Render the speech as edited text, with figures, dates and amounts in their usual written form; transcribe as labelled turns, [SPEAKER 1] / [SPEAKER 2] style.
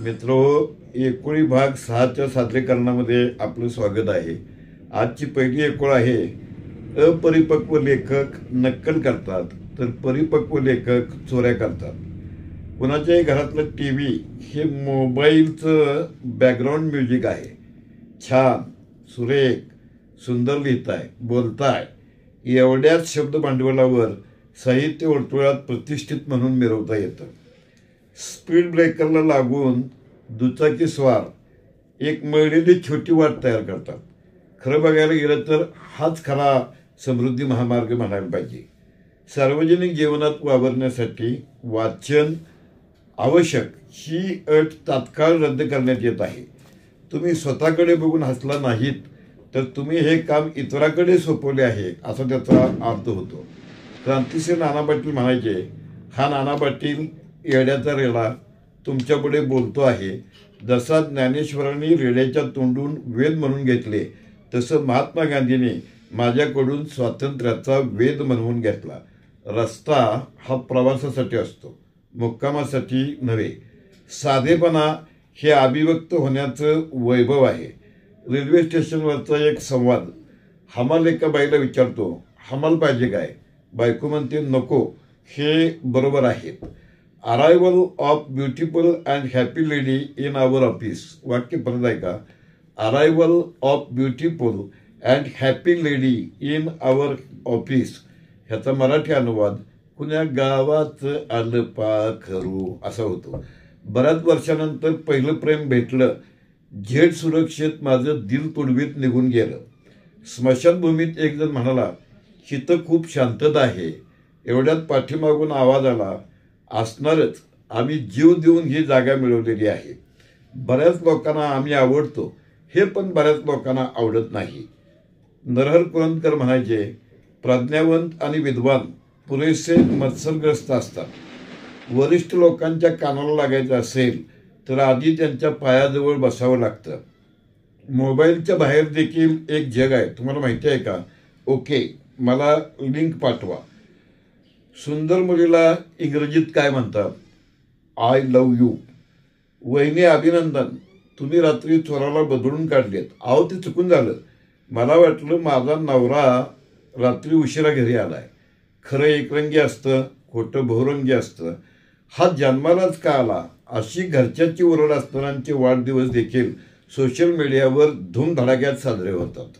[SPEAKER 1] मित्रो, एकोळी भाग 6च्या सादरीकरणामध्ये आपलं स्वागत आहे। आजची पहिली एकोळ आहे, अपरिपक्व लेखक नक्कल करतात तर परिपक्व लेखक चोऱ्या करतात। कुणाच्याही घरातलं टीव्ही हे मोबाईलचं बॅकग्राऊंड म्युझिक आहे। छान, सुरेख, सुंदर लिहिताय, बोलताय, एवढ्याच शब्द भांडवलावर साहित्य वर्तुळात प्रतिष्ठित म्हणून मिरवता येतं। स्पीड ब्रेकरला लागून दुचाकी स्वार एक मळलेली छोटी वाट तयार करतात। खरं बघायला गेलं तर हाच खरा समृद्धी महामार्ग म्हणायला पाहिजे। सार्वजनिक जीवनात वावरण्यासाठी वाचन आवश्यक ही अट तात्काळ रद्द करण्यात येत आहे। तुम्ही स्वतःकडे बघून हसला नाहीत तर तुम्ही हे काम इतरांकडे सोपवले आहे असा त्याचा अर्थ होतो। क्रांतिसिंह नाना पाटील म्हणायचे, हा नाना पाटील येड्याचा रेडा तुमच्यापुढे बोलतो आहे। जसा ज्ञानेश्वरांनी रेड्याच्या तोंडून वेद म्हणून घेतले तसं महात्मा गांधींनी माझ्याकडून स्वातंत्र्याचा वेद म्हणून घेतला। रस्ता हा प्रवासासाठी असतो, मुक्कामासाठी नव्हे। साधेपणा हे अभिव्यक्त होण्याचं वैभव आहे। रेल्वे स्टेशनवरचा एक संवाद, हमाल एका बाईला विचारतो, हमाल पाहिजे काय? बायको म्हणते नको, हे बरोबर आहे। Arrival of beautiful and happy lady in our office. वाक्य परत आहे का? Arrival of beautiful and happy lady in our office. ह्याचा मराठी अनुवाद, कुण्या गावाचं आलं पाखरू, असा होतो। बऱ्याच वर्षानंतर पहिलं प्रेम भेटलं, झेड सुरक्षेत माझं दिल तुडवीत निघून गेलं। स्मशानभूमीत एक जण म्हणाला, हिथं खूप शांतता आहे। एवढ्यात पाठीमागून आवाज आला, असणारच, आम्ही जीव देऊन ही जागा मिळवलेली आहे। बऱ्याच लोकांना आम्ही आवडतो, हे पण बऱ्याच लोकांना आवडत नाही। नरहर कुरुंदकर म्हणायचे, प्रज्ञावंत आणि विद्वान पुरेसे मत्सरग्रस्त असतात। वरिष्ठ लोकांच्या कानाला लागायचं असेल तर आधी त्यांच्या पायाजवळ बसावं लागतं। मोबाईलच्या बाहेर देखील एक जग आहे, तुम्हाला माहिती आहे का? ओके, मला लिंक पाठवा। सुंदर मुलीला इंग्रजीत काय म्हणतात? I love you. वहिनी अभिनंदन, तुम्ही रात्री चोराला बदलून काढलेत। अहो, ते चुकून झालं, मला वाटलं माझा नवरा रात्री उशिरा घरी आलाय। खरं एकरंगी असतं, खोटं बहुरंगी असतं। हा जन्मालाच का आला, अशी घरच्याची ओरड असणाऱ्यांचे वाढदिवस देखील सोशल मीडियावर धूमधडाक्यात साजरे होतात।